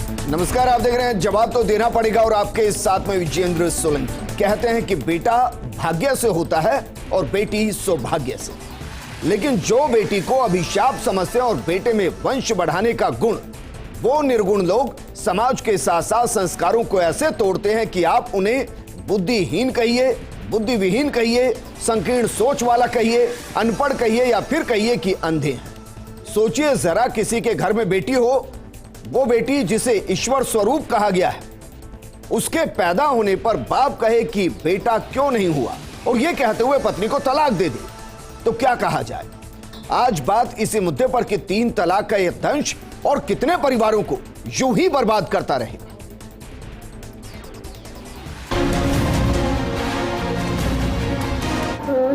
नमस्कार, आप देख रहे हैं जवाब तो देना पड़ेगा और आपके साथ में विजेंद्र सोलंकी। कहते हैं कि बेटा भाग्य से होता है और बेटी सौभाग्य से, लेकिन जो बेटी को अभिशाप समझते हैं और बेटे में वंश बढ़ाने का गुण, वो निर्गुण लोग समाज के साथ साथ संस्कारों को ऐसे तोड़ते हैं कि आप उन्हें बुद्धिहीन कहिए, बुद्धिविहीन कहिए, संकीर्ण सोच वाला कहिए, अनपढ़ कहिए या फिर कहिए कि अंधे हैं। सोचिए जरा, किसी के घर में बेटी हो, वो बेटी जिसे ईश्वर स्वरूप कहा गया है, उसके पैदा होने पर बाप कहे कि बेटा क्यों नहीं हुआ और ये कहते हुए पत्नी को तलाक दे दे, तो क्या कहा जाए। आज बात इसी मुद्दे पर कि 3 तलाक का यह दंश और कितने परिवारों को यूं ही बर्बाद करता रहे।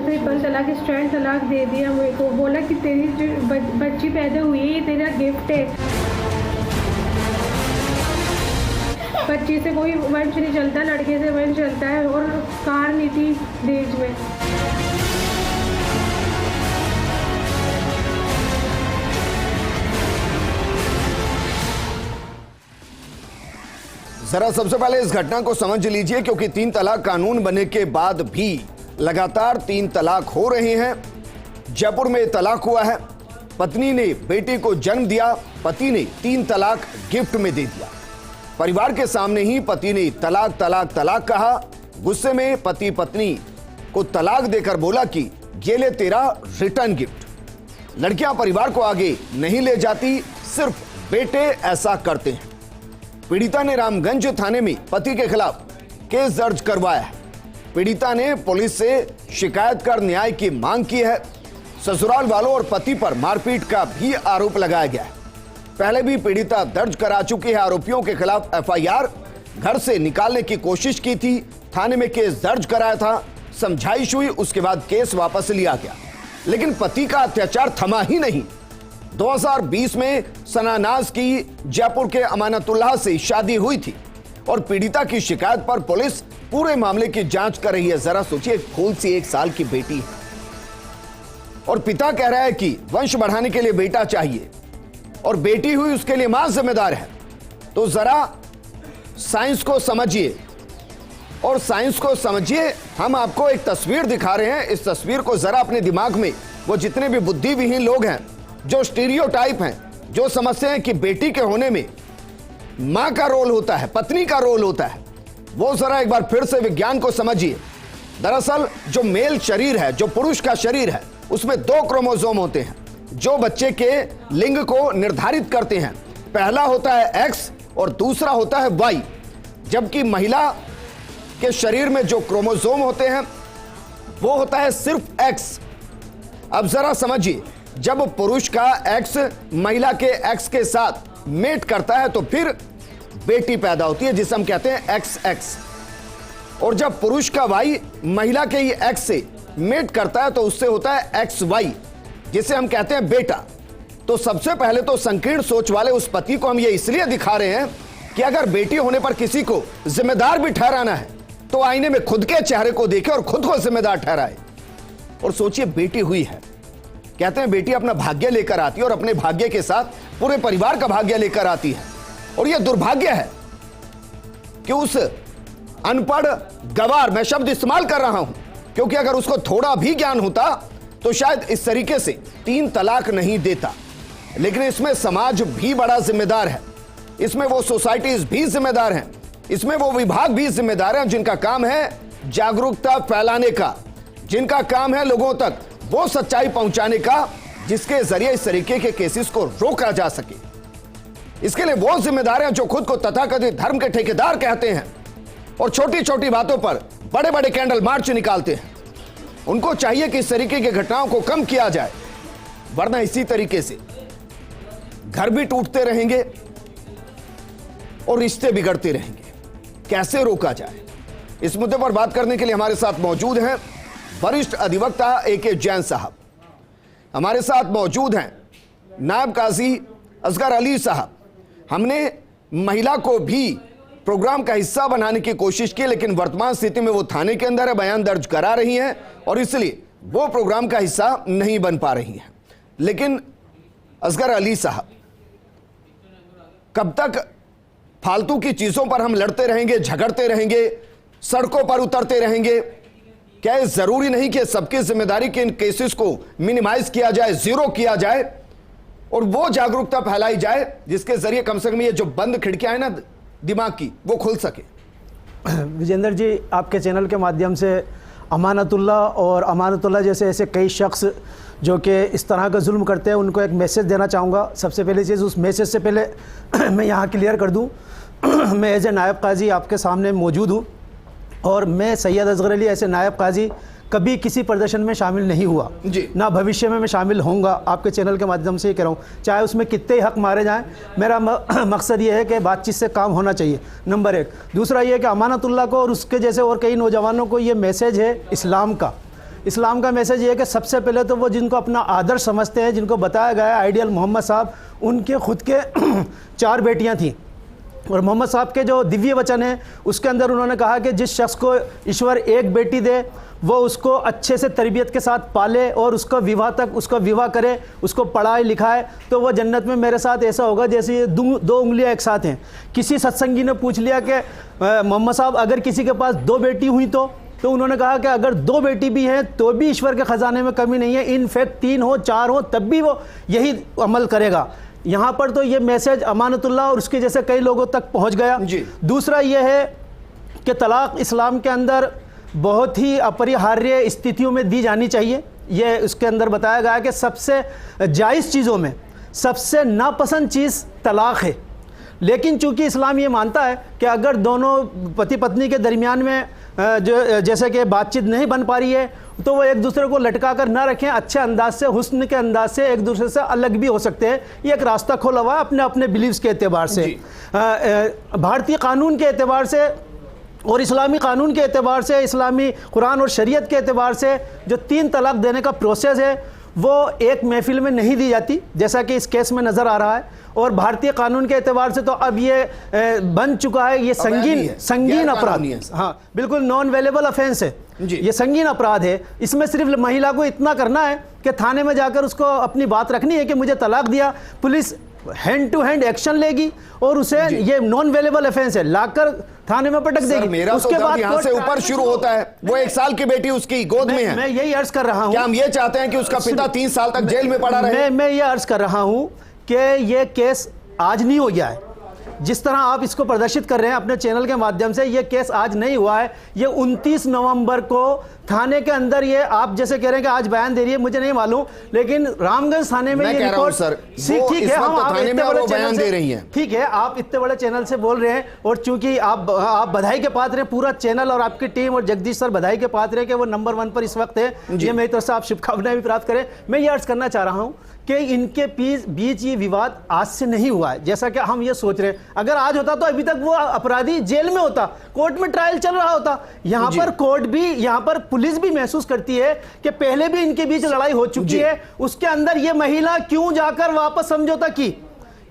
ट्रिपल तलाक, स्ट्रैंड तलाक दे दिया मेरे को। बोला कि तेरी जो बच्ची पैदा हुई है ये तेरा गिफ्ट है। बच्ची से कोई वंश नहीं चलता, लड़के से वंश चलता है। और कार नहीं थी दहेज में। जरा सबसे पहले इस घटना को समझ लीजिए, क्योंकि 3 तलाक कानून बनने के बाद भी लगातार 3 तलाक हो रहे हैं। जयपुर में तलाक हुआ है, पत्नी ने बेटी को जन्म दिया, पति ने 3 तलाक गिफ्ट में दे दिया। परिवार के सामने ही पति ने तलाक तलाक तलाक कहा। गुस्से में पति पत्नी को तलाक देकर बोला कि ये ले तेरा रिटर्न गिफ्ट। लड़कियां परिवार को आगे नहीं ले जाती, सिर्फ बेटे ऐसा करते हैं। पीड़िता ने रामगंज थाने में पति के खिलाफ केस दर्ज करवाया है। पीड़िता ने पुलिस से शिकायत कर न्याय की मांग की है। ससुराल वालों और पति पर मारपीट का भी आरोप लगाया गया है। पहले भी पीड़िता दर्ज करा चुकी है। आरोपियों के खिलाफ एफआईआर घर से निकालने की कोशिश की थी, थाने में केस दर्ज कराया था, समझाइश हुई, उसके बाद केस वापस लिया गया। लेकिन पति का अत्याचार थमा ही नहीं। 2020 में सनानाज की जयपुर के अमानतुल्लाह से शादी हुई थी और पीड़िता की शिकायत पर पुलिस पूरे मामले की जांच कर रही है। जरा सोचिए, फूल सी 1 साल की बेटी है और पिता कह रहा है कि वंश बढ़ाने के लिए बेटा चाहिए और बेटी हुई उसके लिए मां जिम्मेदार है। तो जरा साइंस को समझिए और साइंस को समझिए। हम आपको एक तस्वीर दिखा रहे हैं। इस तस्वीर को जरा अपने दिमाग में, वो जितने भी बुद्धिविहीन लोग हैं, जो स्टीरियोटाइप हैं, जो समझते हैं कि बेटी के होने में मां का रोल होता है, पत्नी का रोल होता है, वो जरा एक बार फिर से विज्ञान को समझिए। दरअसल जो मेल शरीर है, जो पुरुष का शरीर है, उसमें 2 क्रोमोसोम होते हैं जो बच्चे के लिंग को निर्धारित करते हैं। पहला होता है X और दूसरा होता है Y। जबकि महिला के शरीर में जो क्रोमोसोम होते हैं वो होता है सिर्फ X। अब जरा समझिए, जब पुरुष का X महिला के X के साथ मेट करता है तो फिर बेटी पैदा होती है, जिसे हम कहते हैं XX। और जब पुरुष का Y महिला के ही X से मेट करता है तो उससे होता है XY, जिसे हम कहते हैं बेटा। तो सबसे पहले तो संकीर्ण सोच वाले उस पति को हम ये इसलिए दिखा रहे हैं कि अगर बेटी होने पर किसी को जिम्मेदार भी ठहराना है तो आईने में खुद के चेहरे को देखे और खुद को जिम्मेदार ठहराए। और सोचिए, बेटी हुई है, कहते हैं बेटी अपना भाग्य लेकर आती है और अपने भाग्य के साथ पूरे परिवार का भाग्य लेकर आती है। और यह दुर्भाग्य है कि उस अनपढ़ गवार, मैं शब्द इस्तेमाल कर रहा हूं क्योंकि अगर उसको थोड़ा भी ज्ञान होता तो शायद इस तरीके से 3 तलाक नहीं देता। लेकिन इसमें समाज भी बड़ा जिम्मेदार है, इसमें वो सोसाइटीज भी जिम्मेदार हैं, इसमें वो विभाग भी जिम्मेदार हैं जिनका काम है जागरूकता फैलाने का, जिनका काम है लोगों तक वो सच्चाई पहुंचाने का जिसके जरिए इस तरीके के केसेस को रोका जा सके। इसके लिए वो जिम्मेदार हैं जो खुद को तथाकथित धर्म के ठेकेदार कहते हैं और छोटी छोटी बातों पर बड़े बड़े कैंडल मार्च निकालते हैं। उनको चाहिए कि इस तरीके की घटनाओं को कम किया जाए, वरना इसी तरीके से घर भी टूटते रहेंगे और रिश्ते बिगड़ते रहेंगे। कैसे रोका जाए, इस मुद्दे पर बात करने के लिए हमारे साथ मौजूद हैं वरिष्ठ अधिवक्ता AK जैन साहब। हमारे साथ मौजूद हैं नायब काजी असगर अली साहब। हमने महिला को भी प्रोग्राम का हिस्सा बनाने की कोशिश की, लेकिन वर्तमान स्थिति में वो थाने के अंदर है, बयान दर्ज करा रही हैं और इसलिए वो प्रोग्राम का हिस्सा नहीं बन पा रही हैं। लेकिन असगर अली साहब, कब तक फालतू की चीजों पर हम लड़ते रहेंगे, झगड़ते रहेंगे, सड़कों पर उतरते रहेंगे? क्या ये जरूरी नहीं कि सबकी जिम्मेदारी के इन केसेस को मिनिमाइज किया जाए, जीरो किया जाए और वो जागरूकता फैलाई जाए जिसके जरिए कम से कम ये जो बंद खिड़कियां हैं ना दिमाग की, वो खुल सके? विजेंद्र जी, आपके चैनल के माध्यम से अमानतुल्लाह और अमानतुल्लाह जैसे ऐसे कई शख्स जो कि इस तरह का जुल्म करते हैं उनको एक मैसेज देना चाहूँगा। सबसे पहली चीज़, उस मैसेज से पहले मैं यहाँ क्लियर कर दूँ, मैं एज ए नायब काजी आपके सामने मौजूद हूँ और मैं सैयद असगर अली ऐसे नायब काजी कभी किसी प्रदर्शन में शामिल नहीं हुआ जी, ना भविष्य में मैं शामिल होऊंगा। आपके चैनल के माध्यम से ही कह रहा हूँ, चाहे उसमें कितने हक मारे जाएं, मेरा मकसद ये है कि बातचीत से काम होना चाहिए, नंबर एक। दूसरा ये है कि अमानतुल्लाह को और उसके जैसे और कई नौजवानों को ये मैसेज है इस्लाम का मैसेज ये है कि सबसे पहले तो वो जिनको अपना आदर्श समझते हैं, जिनको बताया गया है आइडियल मोहम्मद साहब, उनके खुद के 4 बेटियाँ थीं और मोहम्मद साहब के जो दिव्य वचन है उसके अंदर उन्होंने कहा कि जिस शख्स को ईश्वर एक बेटी दे वो उसको अच्छे से तरबियत के साथ पाले और उसका विवाह करे, उसको पढ़ाए लिखाए, तो वो जन्नत में मेरे साथ ऐसा होगा जैसे ये 2 उंगलियां एक साथ हैं। किसी सत्संगी ने पूछ लिया कि मोहम्मद साहब अगर किसी के पास 2 बेटी हुई तो उन्होंने कहा कि अगर 2 बेटी भी हैं तो भी ईश्वर के ख़जाने में कमी नहीं है, इनफैक्ट 3 हो 4 हो तब भी वो यही अमल करेगा। यहाँ पर तो ये मैसेज अमानतुल्लाह और उसके जैसे कई लोगों तक पहुँच गया। दूसरा ये है कि तलाक इस्लाम के अंदर बहुत ही अपरिहार्य स्थितियों में दी जानी चाहिए। ये उसके अंदर बताया गया है कि सबसे जायज़ चीज़ों में सबसे नापसंद चीज़ तलाक है, लेकिन चूंकि इस्लाम ये मानता है कि अगर दोनों पति पत्नी के दरमियान में जो जैसे कि बातचीत नहीं बन पा रही है तो वो एक दूसरे को लटका कर ना रखें, अच्छे अंदाज से, हुस्न के अंदाज से एक दूसरे से अलग भी हो सकते हैं। ये एक रास्ता खोला हुआ है अपने अपने बिलीव्स के एतबार से, भारतीय कानून के एतबार से और इस्लामी कानून के एतबार से, इस्लामी कुरान और शरीयत के एतबार से जो 3 तलाक देने का प्रोसेस है वो एक महफिल में नहीं दी जाती जैसा कि इस केस में नज़र आ रहा है। और भारतीय कानून के एतबार से तो अब ये बन चुका है, ये संगीन अपराध, हाँ बिल्कुल नॉन वेलेबल ऑफेंस है, ये संगीन अपराध है। इसमें सिर्फ महिला को इतना करना है कि थाने में जाकर उसको अपनी बात रखनी है कि मुझे तलाक दिया, police hand to hand action लेगी और उसे ये नॉन वेलेबल ऑफेंस है लाकर थाने में पटक देगी। मेरा उसके बाद यहाँ से ऊपर शुरू होता है, वो 1 साल की बेटी उसकी गोद में है। मैं यही अर्ज कर रहा हूँ, क्या हम ये चाहते हैं कि उसका पिता 3 साल तक जेल में पड़ा रहे? मैं ये अर्ज कर रहा हूँ कि ये केस आज नहीं हो गया है, जिस तरह आप इसको प्रदर्शित कर रहे हैं अपने चैनल के माध्यम से, ये केस आज नहीं हुआ है। ये 29 नवंबर को थाने के अंदर, ये आप जैसे कह रहे हैं कि आज बयान दे रही है, मुझे नहीं मालूम, लेकिन रामगंज थाने में ये रिपोर्ट, ठीक है, हम आप इतने बड़े चैनल से, ठीक है, आप इतने बड़े चैनल से बोल रहे हैं और चूंकि आप बधाई के पात्र हैं, पूरा चैनल और आपकी टीम और जगदीश सर बधाई के पात्र हैं कि वो नंबर 1 पर इस वक्त है, ये मेरी तरफ से आप शुभकामनाएं भी प्राप्त करें। मैं ये अर्ज करना चाह रहा हूँ कि इनके बीच ये विवाद आज से नहीं हुआ है जैसा कि हम ये सोच रहे हैं। अगर आज होता तो अभी तक वो अपराधी जेल में होता, कोर्ट में ट्रायल चल रहा होता। यहाँ पर कोर्ट भी, यहाँ पर पुलिस भी महसूस करती है कि पहले भी इनके बीच लड़ाई हो चुकी है, उसके अंदर ये महिला क्यों जाकर वापस समझौता की?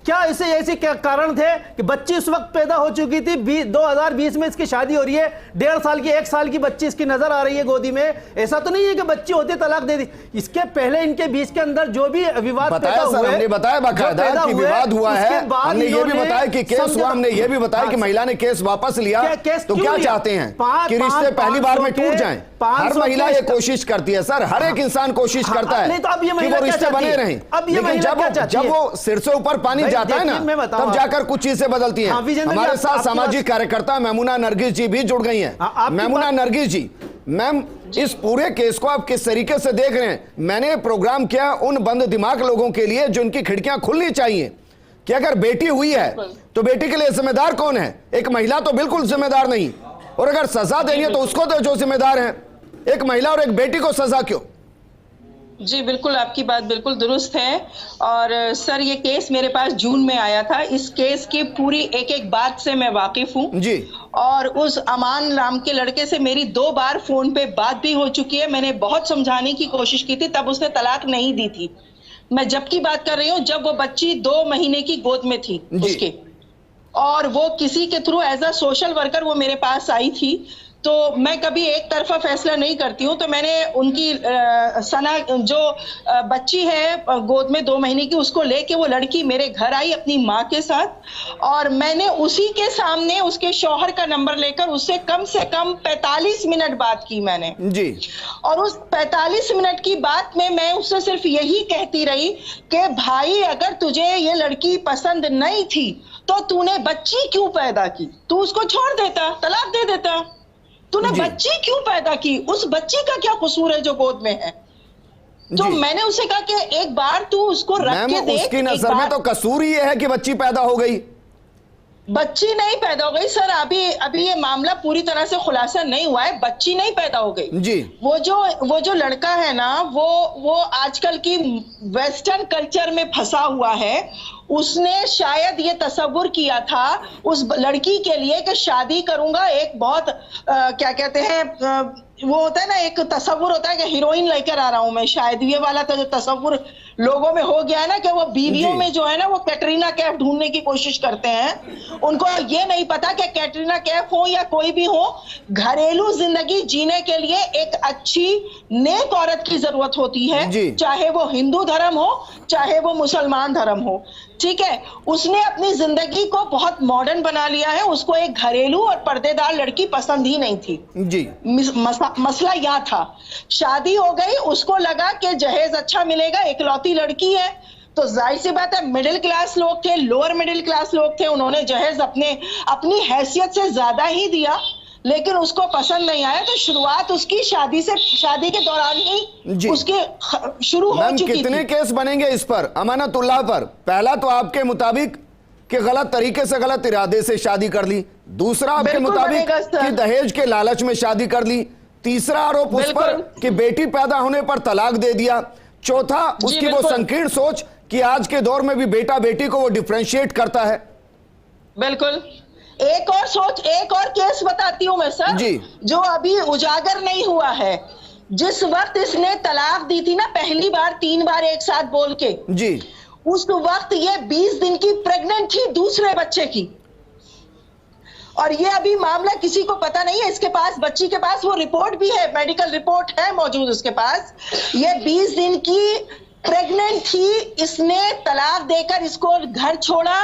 क्या इसे ऐसे कारण थे कि बच्ची उस वक्त पैदा हो चुकी थी, 2020 में इसकी शादी हो रही है, 1.5 साल की 1 साल की बच्ची इसकी नजर आ रही है गोदी में। ऐसा तो नहीं है कि बच्ची होती तलाक दे दी। इसके पहले इनके बीच के अंदर जो भी विवाद पैदा हुआ है, हमने बताया बाकायदा कि विवाद हुआ है, हमने ये भी बताया कि केस हुआ, हमने ये भी बताया कि महिला ने केस वापस लिया। तो क्या चाहते हैं कि रिश्ते पहली बार में टूट जाएं? हर महिला ये कोशिश करती है सर, हर एक इंसान कोशिश करता है कि वो रिश्ते बने रहें, लेकिन जब वो सिर से ऊपर पानी जाता है ना तब जाकर कुछ चीजें बदलती हैं। हमारे साथ सामाजिक कार्यकर्ता मेमुना नरगिस जी भी जुड़ गई हैं। मेमुना नरगिस जी, मैम इस पूरे केस को आप किस तरीके से देख रहे हैं? मैंने प्रोग्राम किया उन बंद दिमाग लोगों के लिए जिनकी खिड़कियां खुलनी चाहिए कि अगर बेटी हुई है तो बेटी के लिए जिम्मेदार कौन है? एक महिला तो बिल्कुल जिम्मेदार नहीं, और अगर सजा देनी है तो उसको तो जो जिम्मेदार है, एक महिला और एक बेटी को सजा क्यों? जी बिल्कुल, आपकी बात बिल्कुल दुरुस्त है। और सर ये केस मेरे पास जून में आया था। इस केस की पूरी एक एक बात से मैं वाकिफ हूँ जी। और उस अमान नाम के लड़के से मेरी 2 बार फोन पे बात भी हो चुकी है। मैंने बहुत समझाने की कोशिश की थी, तब उसने तलाक नहीं दी थी। मैं जब की बात कर रही हूँ जब वो बच्ची 2 महीने की गोद में थी उसके, और वो किसी के through as a social worker वो मेरे पास आई थी। तो मैं कभी एक तरफा फैसला नहीं करती हूँ। तो मैंने उनकी सना जो बच्ची है गोद में 2 महीने की, उसको लेके वो लड़की मेरे घर आई अपनी माँ के साथ, और मैंने उसी के सामने उसके शौहर का नंबर लेकर उससे कम से कम 45 मिनट बात की मैंने जी। और उस 45 मिनट की बात में मैं उससे सिर्फ यही कहती रही कि भाई अगर तुझे ये लड़की पसंद नहीं थी तो तूने बच्ची क्यों पैदा की? तू उसको छोड़ देता, तलाक दे देता। तूने बच्ची क्यों पैदा की? उस बच्ची का क्या कसूर है जो गोद में है? तो मैंने उसे कहा कि एक बार तू उसको रख के देख। उसकी नजर में तो कसूर ही है कि बच्ची पैदा हो गई। बच्ची नहीं पैदा हो गई सर, अभी ये मामला पूरी तरह से खुलासा नहीं हुआ है। बच्ची नहीं पैदा हो गई जी। वो जो लड़का है ना, वो आजकल की वेस्टर्न कल्चर में फंसा हुआ है। उसने शायद ये तसव्वुर किया था उस लड़की के लिए कि शादी करूंगा, एक बहुत क्या कहते हैं वो होता है ना, एक तसव्वुर होता है कि हीरोइन लेकर आ रहा हूं मैं, शायद ये वाला तो जो तसव्वुर लोगों में हो गया है ना कि वो बीवियों में जो है ना वो कैटरीना कैफ ढूंढने की कोशिश करते हैं। उनको ये नहीं पता कि कैटरीना कैफ हो या कोई भी हो, घरेलू जिंदगी जीने के लिए एक अच्छी नेक औरत की जरूरत होती है, चाहे वो हिंदू धर्म हो चाहे वो मुसलमान धर्म हो। ठीक है, उसने अपनी जिंदगी को बहुत मॉडर्न बना लिया है। उसको एक घरेलू और पर्देदार लड़की पसंद ही नहीं थी जी। मसला यह था, शादी हो गई, उसको लगा कि जहेज अच्छा मिलेगा, इकलौती लड़की है, तो जाहिर सी बात है मिडिल क्लास लोग थे, लोअर मिडिल क्लास लोग थे, उन्होंने जहेज अपनी हैसियत से ज्यादा ही दिया, लेकिन उसको पसंद नहीं आया। तो शुरुआत उसकी शादी के दौरान ही उसके शुरू हो चुकी थी। कितने केस बनेंगे इस पर, अमानतुल्लाह पर? पहला तो आपके मुताबिक कि गलत तरीके से, गलत इरादे से शादी कर ली, दूसरा आपके मुताबिक कि दहेज के लालच में शादी कर ली, तीसरा आरोप उस पर कि बेटी पैदा होने पर तलाक दे दिया, चौथा उसकी वो संकीर्ण सोच कि आज के दौर में भी बेटा बेटी को वो डिफरेंशिएट करता है। बिल्कुल। एक और केस बताती हूं मैं सर जी, जो अभी उजागर नहीं हुआ है। जिस वक्त इसने तलाक दी थी ना पहली बार, 3 बार एक साथ बोल के जी, उस वक्त ये 20 दिन की प्रेग्नेंट थी दूसरे बच्चे की, और ये अभी मामला किसी को पता नहीं है। इसके पास, बच्ची के पास वो रिपोर्ट भी है, मेडिकल रिपोर्ट है मौजूद उसके पास। ये 20 दिन की प्रेग्नेंट थी, इसने तलाक देकर इसको घर छोड़ा,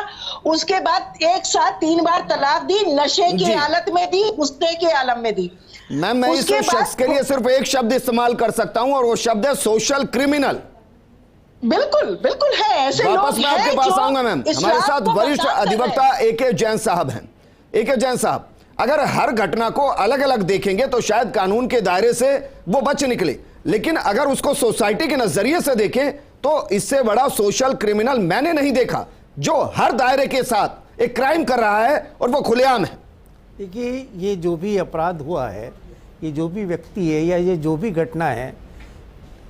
उसके बाद एक साथ 3 बार तलाक दी, नशे की हालत में दी, गुस्से के आलम में दी। मैम, मैं इस शख्स के लिए सिर्फ एक शब्द इस्तेमाल कर सकता हूं और वो शब्द है सोशल क्रिमिनल। बिल्कुल बिल्कुल है, ऐसे लोग वापस मैं आपके पास आऊंगा मैम। हमारे साथ वरिष्ठ अधिवक्ता AK जैन साहब हैं। AK जैन साहब, अगर हर घटना को अलग अलग देखेंगे तो शायद कानून के दायरे से वो बच निकले, लेकिन अगर उसको सोसाइटी के नजरिए से देखें तो इससे बड़ा सोशल क्रिमिनल मैंने नहीं देखा, जो हर दायरे के साथ एक क्राइम कर रहा है और वो खुलेआम है। देखिए, ये जो भी अपराध हुआ है, ये जो भी व्यक्ति है या ये जो भी घटना है,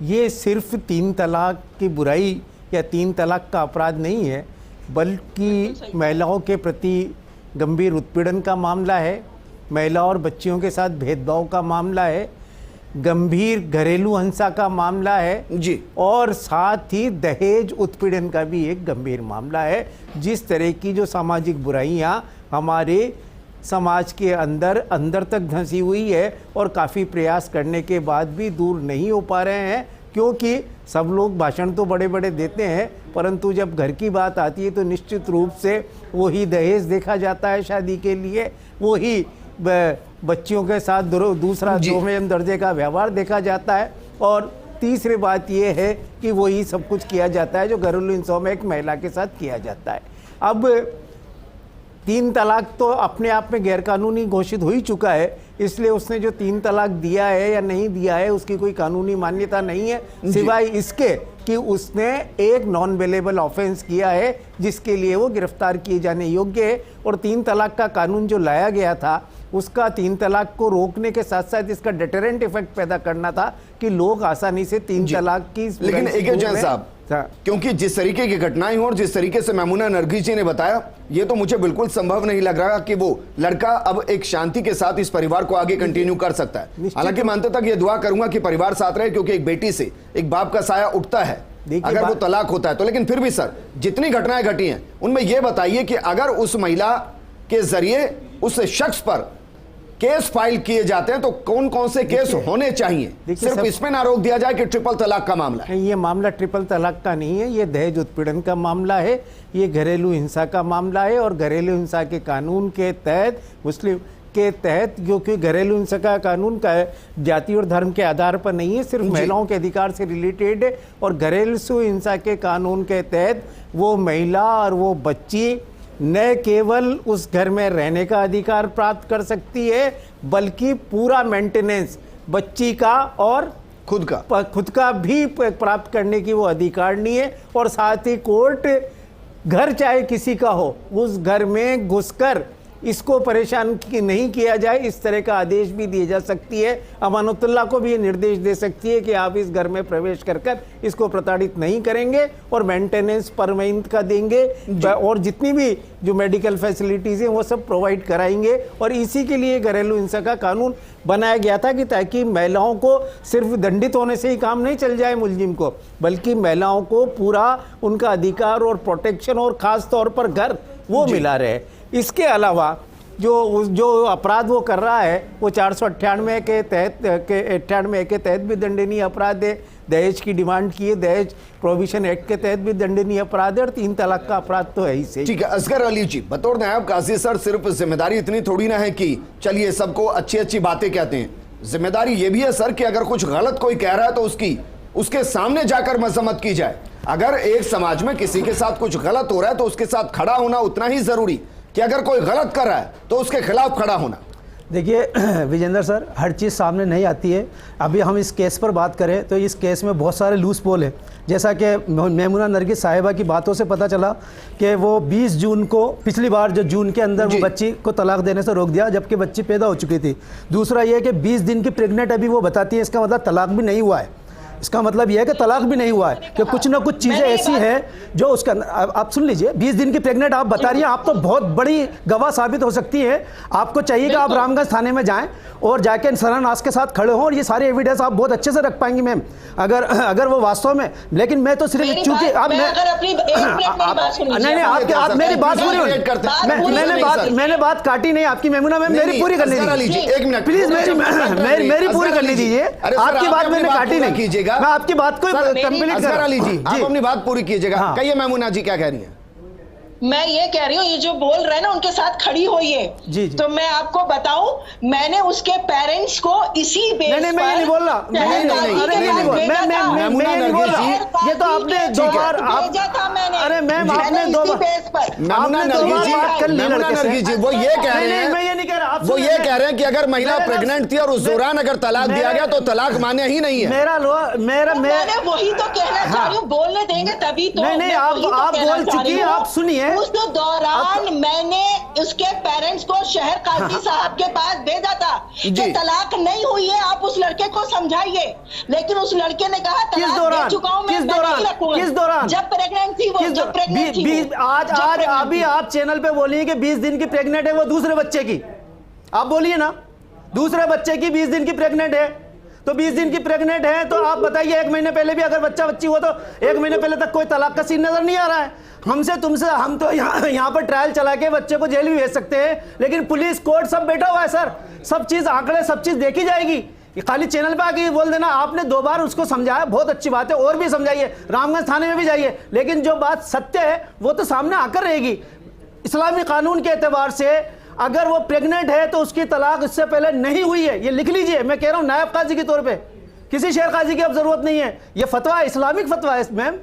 ये सिर्फ 3 तलाक की बुराई या 3 तलाक का अपराध नहीं है, बल्कि महिलाओं के प्रति गंभीर उत्पीड़न का मामला है, महिला और बच्चियों के साथ भेदभाव का मामला है, गंभीर घरेलू हिंसा का मामला है जी, और साथ ही दहेज उत्पीड़न का भी एक गंभीर मामला है। जिस तरह की जो सामाजिक बुराइयां हमारे समाज के अंदर तक धंसी हुई है और काफ़ी प्रयास करने के बाद भी दूर नहीं हो पा रहे हैं, क्योंकि सब लोग भाषण तो बड़े बड़े देते हैं, परंतु जब घर की बात आती है तो निश्चित रूप से वही दहेज देखा जाता है शादी के लिए, वही बच्चियों के साथ दूसरा दोहरे दर्जे का व्यवहार देखा जाता है, और तीसरी बात यह है कि वही सब कुछ किया जाता है जो घरेलू हिंसा में एक महिला के साथ किया जाता है। अब 3 तलाक तो अपने आप में गैरकानूनी घोषित हो ही चुका है, इसलिए उसने जो 3 तलाक दिया है या नहीं दिया है उसकी कोई कानूनी मान्यता नहीं है, सिवाय इसके कि उसने एक नॉन बेलेबल ऑफेंस किया है जिसके लिए वो गिरफ्तार किए जाने योग्य है। और 3 तलाक का कानून जो लाया गया था उसका 3 तलाक को रोकने के साथ साथ इसका डेटरेंट इफेक्ट पैदा करना था कि लोग आसानी से 3 तलाक की। लेकिन AK जैन साहब, क्योंकि जिस तरीके की घटनाएं हुई और जिस तरीके से मैमूना नरगिस जी ने बताया, ये तो मुझे बिल्कुल संभव नहीं लग रहा कि वो लड़का अब एक शांति के साथ इस परिवार को आगे कंटिन्यू कर सकता है। हालांकि मैं अंत तक ये दुआ करूंगा कि परिवार साथ रहे, क्योंकि एक बेटी से एक बाप का साया उठता है अगर वो तलाक होता है तो। लेकिन फिर भी सर, जितनी घटनाएं घटी हैं उनमें यह बताइए कि अगर उस महिला के जरिए उस शख्स पर केस फाइल किए जाते हैं तो कौन कौन से केस होने चाहिए? सिर्फ इसमें ना रोक दिया जाए कि ट्रिपल तलाक का मामला है। ये मामला ट्रिपल तलाक का नहीं है, ये दहेज उत्पीड़न का मामला है, ये घरेलू हिंसा का मामला है। और घरेलू हिंसा के कानून के तहत, मुस्लिम के तहत, क्योंकि घरेलू हिंसा का कानून का जाति और धर्म के आधार पर नहीं है, सिर्फ महिलाओं के अधिकार से रिलेटेड है। और घरेलू हिंसा के कानून के तहत वो महिला और वो बच्ची न केवल उस घर में रहने का अधिकार प्राप्त कर सकती है, बल्कि पूरा मेंटेनेंस बच्ची का और खुद का भी प्राप्त करने की वो अधिकारनी है। और साथ ही कोर्ट, घर चाहे किसी का हो, उस घर में घुसकर इसको परेशान नहीं किया जाए, इस तरह का आदेश भी दिए जा सकती है। अमानतुल्लाह को भी ये निर्देश दे सकती है कि आप इस घर में प्रवेश कर इसको प्रताड़ित नहीं करेंगे और मेंटेनेंस पर महीने का देंगे और जितनी भी जो मेडिकल फैसिलिटीज़ हैं वो सब प्रोवाइड कराएंगे। और इसी के लिए घरेलू हिंसा का कानून बनाया गया था कि ताकि महिलाओं को सिर्फ दंडित होने से ही काम नहीं चल जाए मुलजिम को, बल्कि महिलाओं को पूरा उनका अधिकार और प्रोटेक्शन और ख़ास तौर पर घर वो मिला रहे। इसके अलावा जो अपराध वो कर रहा है वो 498 के तहत भी दंडनीय अपराध है। दहेज की डिमांड की है, दहेज प्रोहिबिशन एक्ट के तहत भी दंडनीय अपराध है और 3 तलाक का अपराध तो है ही से। ठीक है असगर अली जी, बतौर नायब काजी सर, सिर्फ जिम्मेदारी इतनी थोड़ी ना है कि चलिए सबको अच्छी अच्छी बातें कहते हैं, जिम्मेदारी ये भी है सर कि अगर कुछ गलत कोई कह रहा है तो उसके सामने जाकर मजम्मत की जाए। अगर एक समाज में किसी के साथ कुछ गलत हो रहा है तो उसके साथ खड़ा होना उतना ही जरूरी कि अगर कोई गलत कर रहा है तो उसके खिलाफ खड़ा होना। देखिए विजेंद्र सर, हर चीज़ सामने नहीं आती है। अभी हम इस केस पर बात करें तो इस केस में बहुत सारे लूज पोल हैं। जैसा कि मेमुना नरगिस साहिबा की बातों से पता चला कि वो 20 जून को, पिछली बार जो जून के अंदर वो बच्ची को तलाक देने से रोक दिया जबकि बच्ची पैदा हो चुकी थी। दूसरा ये कि 20 दिन की प्रेग्नेंट अभी वो बताती है, इसका मतलब तलाक भी नहीं हुआ है। इसका मतलब यह है कि तलाक भी नहीं हुआ है, कि कुछ ना कुछ चीज़ें ऐसी हैं जो उसका, आप सुन लीजिए, 20 दिन की प्रेग्नेंट आप बता रही हैं, आप तो बहुत बड़ी गवाह साबित हो सकती है। आपको चाहिए कि आप रामगंज थाने में जाएं और जाके सरानास के साथ खड़े हों और ये सारे एविडेंस आप बहुत अच्छे से रख पाएंगी मैम, अगर वो वास्तव में। लेकिन मैं तो सिर्फ चूंकि अब मैं नहीं, आप मेरी बात पूरी, मैंने बात काटी नहीं आपकी मेमुना मैम, मेरी पूरी करने दीजिए प्लीज, मेरी पूरी करने दीजिए। आपकी बात मैंने काटी नहीं, मैं आपकी बात को कंप्लीट कर रहा हूं। आप अपनी बात पूरी कीजिएगा। कहिए मेमुना जी क्या कह रही हैं? मैं ये कह रही हूँ, ये जो बोल रहे हैं ना उनके साथ खड़ी हुई है जी। तो मैं आपको बताऊं, मैंने उसके पेरेंट्स को इसी बेस पर, मैं नहीं बोल रहा, मैं नहीं बोल रहा, ये तो आपने 2 बार भेजा था मैंने। अरे मैम आपने 2 बार नरगिस जी वो ये कह रहे हैं, मैं ये नहीं कह रहा, वो ये कह रहे हैं कि अगर महिला प्रेग्नेंट थी और उस दौरान अगर तलाक दिया गया तो तलाक मान्य ही नहीं है। मैंने वही तो कहना चाह रही हूँ, बोलने देंगे तभी तो। नहीं, आप बोल चुकी हैं, आप सुनिए। उस दौरान मैंने उसके पेरेंट्स को शहर काजी साहब के पास भेजा था कि तलाक नहीं हुई है, आप उस लड़के को समझाइए। लेकिन उस लड़के ने कहा तलाक दे चुका हूं मैं, किस दौरान? जब प्रेग्नेंट थी वो, जब प्रेग्नेंट थी। आज अभी आप चैनल पे बोलिए कि 20 दिन की प्रेग्नेंट है वो दूसरे बच्चे की, आप बोलिए ना दूसरे बच्चे की 20 दिन की प्रेग्नेंट है, तो 20 दिन की प्रेग्नेंट है तो आप बताइए 1 महीने पहले भी अगर बच्ची हुआ तो 1 महीने पहले तक कोई तलाक का सीन नजर नहीं आ रहा है। हमसे तुमसे हम तो यहाँ पर ट्रायल चला के बच्चे को जेल भी भेज सकते हैं, लेकिन पुलिस कोर्ट सब बैठा हुआ है सर, सब चीज आंकड़े सब चीज देखी जाएगी। खाली चैनल पे आके बोल देना, आपने 2 बार उसको समझाया, बहुत अच्छी बात है, और भी समझाइए, रामगंज थाने में भी जाइए, लेकिन जो बात सत्य है वो तो सामने आकर रहेगी। इस्लामी कानून के एतबार से अगर वो प्रेग्नेंट है तो उसकी तलाक इससे पहले नहीं हुई है, ये लिख लीजिए। मैं कह रहा हूं नायब काजी के तौर पे, किसी शेर काजी की अब जरूरत नहीं है, ये फतवा इस्लामिक फतवा है मैम,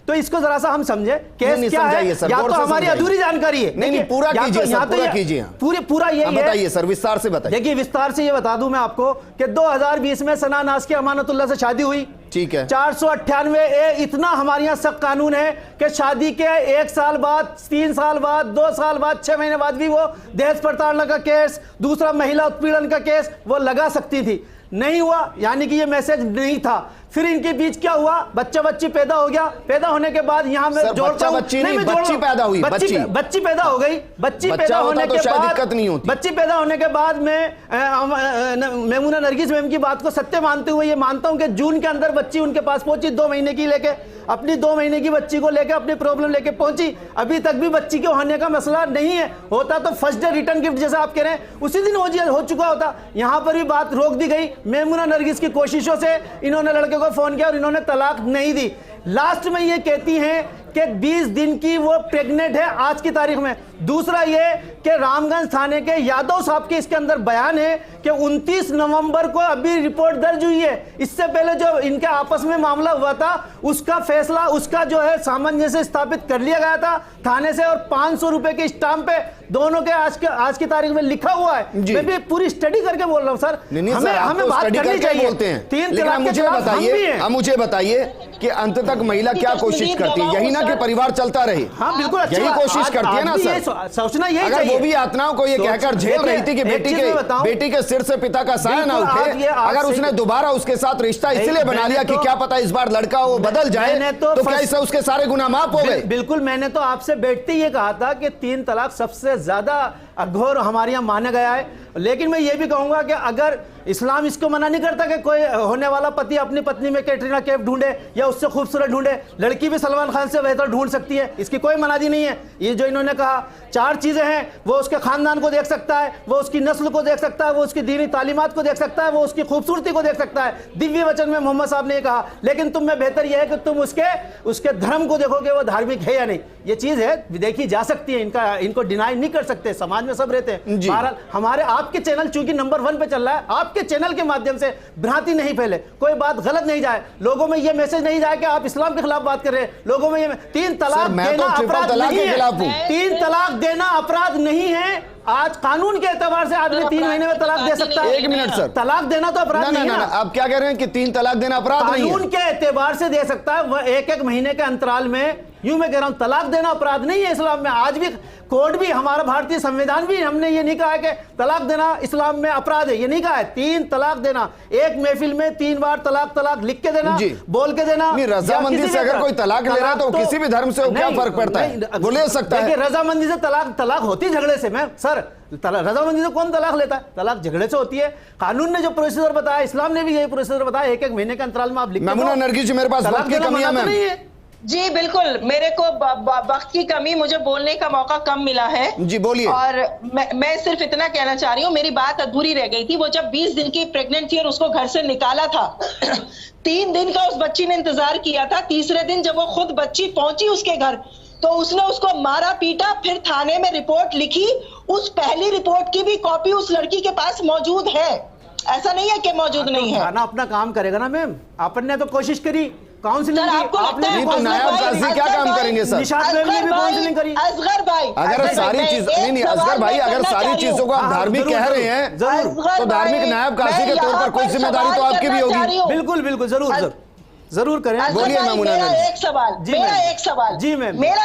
तो इसको जरा सा हम समझे केस क्या है, या तो हमारी अधूरी जानकारी है। नहीं पूरा कीजिए सर, पूरा कीजिए, पूरा ये बताइए सर, विस्तार से बताइए। देखिए विस्तार से ये बता दूं मैं आपको कि 2020 में सना नाज की अमानतुल्लाह से शादी हुई, ठीक है। 498A इतना हमारे यहाँ सख्त कानून है कि शादी के 1 साल बाद, 3 साल बाद, 2 साल बाद, 6 महीने बाद भी वो दहेज प्रताड़ना का केस, दूसरा महिला उत्पीड़न का केस वो लगा सकती थी, नहीं हुआ, यानी कि ये मैसेज नहीं था। फिर इनके बीच क्या हुआ, बच्चा बच्ची पैदा हो गया, पैदा होने के बाद यहाँ मैं जोड़ता हूं, बच्ची पैदा हुई, बच्ची पैदा हो गई, बच्ची पैदा होने के बाद दिक्कत नहीं होती। बच्ची पैदा होने के बाद मैं मेमुना नरगिस मैम की बात को सत्य मानते हुए ये मानता हूं कि जून के अंदर बच्ची उनके पास पहुंची, 2 महीने की लेके, अपनी 2 महीने की बच्ची को लेकर अपनी प्रॉब्लम लेके पहुंची। अभी तक भी बच्ची के होने का मसला नहीं है, होता तो फर्स्ट डे रिटर्न गिफ्ट जैसा आप कह रहे हैं उसी दिन हो चुका होता। यहां पर भी बात रोक दी गई मेमुना नरगिस की कोशिशों से। इन्होंने लड़के को फोन किया और इन्होंने तलाक नहीं दी। लास्ट में ये कहती हैं कि 20 दिन की वो प्रेग्नेंट है आज की तारीख में। दूसरा ये कि रामगंज थाने के यादव साहब के इसके अंदर बयान है कि 29 नवंबर को अभी रिपोर्ट दर्ज हुई है। इससे पहले जो इनके आपस में मामला हुआ था उसका फैसला, उसका जो है सामंजस्य स्थापित कर लिया गया था थाने से, और 500 रुपए के स्टाम्प पे दोनों के आज की तारीख में लिखा हुआ है। मैं भी पूरी स्टडी करके बोल रहा हूँ सर, हमें बात करनी चाहिए। 3 तलाक मुझे बताइए कि अंत तक महिला क्या कोशिश करती है, यही ना कि परिवार चलता रहे। हाँ बिल्कुल, यही कोशिश करती है ना सर। सोचना यही अगर वो भी यातनाओं को ये कहकर झेल रही थी कि बेटी के सिर से पिता का साया ना उठे, अगर उसने दोबारा उसके साथ रिश्ता इसलिए बना लिया कि क्या पता इस बार लड़का वो बदल जाए, तो क्या इससे उसके सारे गुनाह माफ हो गए? बिल्कुल, मैंने तो आपसे बैठते ये कहा था कि 3 तलाक सबसे ज्यादा अघोर हमारे यहाँ माना गया है। लेकिन मैं ये भी कहूंगा कि अगर इस्लाम इसको मना नहीं करता कि कोई होने वाला पति अपनी पत्नी में कैटरीना कैफ ढूंढे या उससे खूबसूरत ढूंढे, लड़की भी सलमान खान से बेहतर ढूंढ सकती है, इसकी कोई मनादी नहीं है। ये जो इन्होंने कहा 4 चीजें हैं, वो उसके खानदान को देख सकता है, वो उसकी नस्ल को देख सकता है, वो उसकी दीनी तालीमात को देख सकता है, वो उसकी खूबसूरती को देख सकता है। दिव्य वचन में मोहम्मद साहब ने कहा, लेकिन तुम में बेहतर यह है कि तुम उसके धर्म को देखोगे वो धार्मिक है या नहीं। ये चीज है देखी जा सकती है, इनको डिनाई नहीं कर सकते, समाज में सब रहते हैं। बहरहाल हमारे आपके चैनल चूंकि नंबर 1 पे चल रहा है, आपके चैनल के माध्यम से भ्रांति नहीं फैले, कोई बात गलत नहीं जाए, लोगों में ये मैसेज नहीं जाए कि आप इस्लाम के खिलाफ बात कर रहे हैं। लोगों में ये 3 तलाक देना अपराध नहीं है, 3 तलाक देना अपराध नहीं है। आज कानून के एतबार से आदमी 3 महीने में तलाक दे सकता है। 1 मिनट सर, तलाक देना तो अपराध नहीं है। आप क्या कह रहे हैं कि 3 तलाक देना अपराध नहीं है? कानून के एतबार से दे सकता है, वह 1-1 महीने के अंतराल में। यूं मैं कह रहा हूं तलाक देना अपराध नहीं है इस्लाम में। आज भी कोर्ट भी, हमारा भारतीय संविधान भी, हमने ये नहीं कहा है कि तलाक देना इस्लाम में अपराध है, ये नहीं कहा है। 3 तलाक देना, एक महफिल में 3 बार तलाक लिख के देना, बोल के देना। रजामंदी से अगर कोई तलाक ले रहा है तो किसी भी धर्म से क्या फर्क पड़ता है, वो ले सकता है। रजामंदी से तलाक होती झगड़े से। मैं सर, रजामंदी से कौन तलाक लेता है? तलाक झगड़े से होती है। कानून ने जो प्रोसीजर बताया, इस्लाम ने भी यही प्रोसीजर बताया, 1-1 महीने के अंतराल में आप लिख। मेमुना नरगिस जी, मेरे पास वक्त की कमी है नहीं है। जी बिल्कुल, मेरे को वक्त की कमी, मुझे बोलने का मौका कम मिला है। जी बोलिए। और मैं सिर्फ इतना कहना चाह रही हूँ, मेरी बात अधूरी रह गई थी। वो जब 20 दिन की प्रेग्नेंट थी और उसको घर से निकाला था 3 दिन का उस बच्ची ने इंतजार किया था। तीसरे दिन जब वो खुद बच्ची पहुंची उसके घर, तो उसने उसको मारा पीटा, फिर थाने में रिपोर्ट लिखी। उस पहली रिपोर्ट की भी कॉपी उस लड़की के पास मौजूद है, ऐसा नहीं है कि मौजूद नहीं है। थाना अपना काम करेगा ना मैम, आपने तो कोशिश करी काउंसलिंग की, आपने तो नायब काजी क्या काम करेंगे सर? निशात मैम ने भी काउंसलिंग करी। असगर भाई, अगर सारी चीज नहीं, असगर भाई अगर सारी चीजों को आप धार्मिक कह रहे हैं तो धार्मिक नायब काजी के तौर पर कोई जिम्मेदारी तो आपकी भी होगी। बिल्कुल बिल्कुल, जरूर करें। बोलिए मेमुना मेरा एक सवाल, मेरा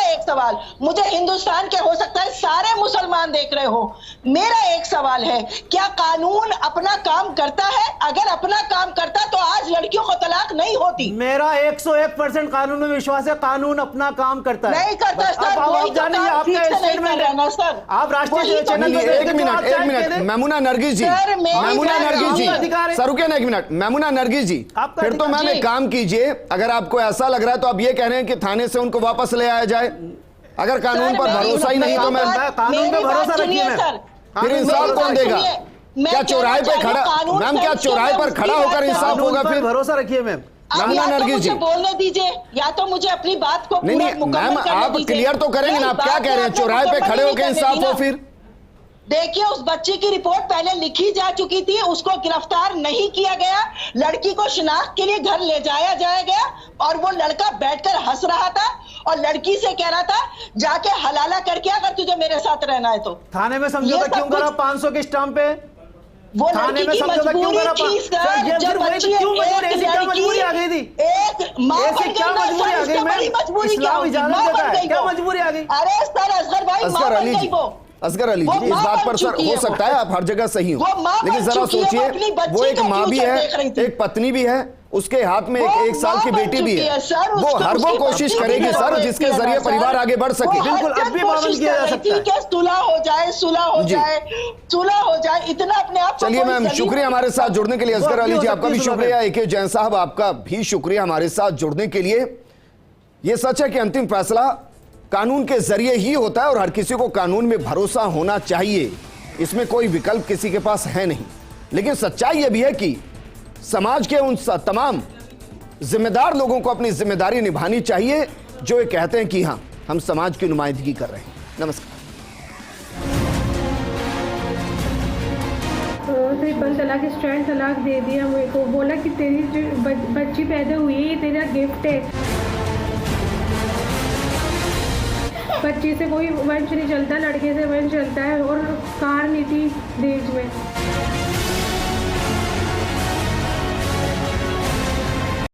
एक सवाल, मुझे हिंदुस्तान के हो सकता है सारे मुसलमान देख रहे हो, मेरा एक सवाल है, क्या कानून अपना काम करता है? अगर अपना काम करता तो आज लड़कियों को तलाक नहीं होती। मेरा 101% कानून में विश्वास है, कानून अपना काम करता है। नहीं करता सर, आप जानेंगे, आपका स्टेटमेंट है सर। आप राष्ट्रीय चैनल पे 1 मिनट मेमुना नरगिस जी, मेमुना नरगिस जी सर, रुकिए ना 1 मिनट। मेमुना नरगिस जी, फिर तो मैंने काम कीजिए, अगर आपको ऐसा लग रहा है तो आप ये कह रहे हैं कि थाने से उनको वापस ले आया जाए। अगर कानून पर भरोसा ही नहीं तो मैं कानून पे भरोसा रखिए सर। फिर इंसाफ कौन देगा? क्या चौराहे पे खड़ा, मैम क्या चौराहे पर खड़ा होकर इंसाफ होगा? फिर भरोसा रखिए मैम। मेमुना नरगिस जी, बोलने दीजिए, या तो मुझे अपनी बात को नहीं मैम, आप क्लियर तो करेंगे ना, आप क्या कह रहे हैं? चौराहे पे खड़े होकर इंसाफ हो? फिर देखिए, उस बच्ची की रिपोर्ट पहले लिखी जा चुकी थी, उसको गिरफ्तार नहीं किया गया, लड़की को शिनाख्त के लिए घर ले जाया गया और वो लड़का बैठकर हंस रहा था और लड़की से कह रहा था जाके हलाला करके अगर तुझे मेरे साथ रहना है तो। थाने में समझौता क्यों करा 500 के स्टाम्प पे? वो थाने में समझौता क्यों करा? जब बच्ची मजबूरी आ गई थी, एक माँ बन क्या मजबूरी आ गई? मजबूरी क्या मजबूरी आ गई? अरे सर, असगर भाई, माँ बन गई वो। असगर अली जी, इस बात पर सर हो सकता है आप हर जगह सही हो, लेकिन जरा सोचिए, वो एक माँ भी है, एक पत्नी भी है, उसके हाथ में एक साल की बेटी भी है, वो हर वो कोशिश करेगी सर जिसके जरिए परिवार आगे बढ़ सके। बिल्कुल, अब भी पाबंद किया जा सकता है। कि सुलह हो जाए, इतना अपने आप। चलिए मैम, शुक्रिया हमारे साथ जुड़ने के लिए। असगर अली जी, आपका भी शुक्रिया। AK जैन साहब, आपका भी शुक्रिया हमारे साथ जुड़ने के लिए। यह सच है कि अंतिम फैसला कानून के जरिए ही होता है और हर किसी को कानून में भरोसा होना चाहिए, इसमें कोई विकल्प किसी के पास है नहीं। लेकिन सच्चाई यह भी है कि समाज के उन तमाम जिम्मेदार लोगों को अपनी जिम्मेदारी निभानी चाहिए जो ये कहते हैं कि हां, हम समाज की नुमाइंदगी कर रहे हैं। नमस्कार। ट्रिपल तलाक, स्ट्रैंड तलाक दे दिया मेरे को, बोला कि तेरी जो बच्ची पैदा हुई है ये तेरा गिफ्ट है। बच्ची से कोई वंश नहीं चलता, लड़के से वंश चलता है और कार नीति देश में।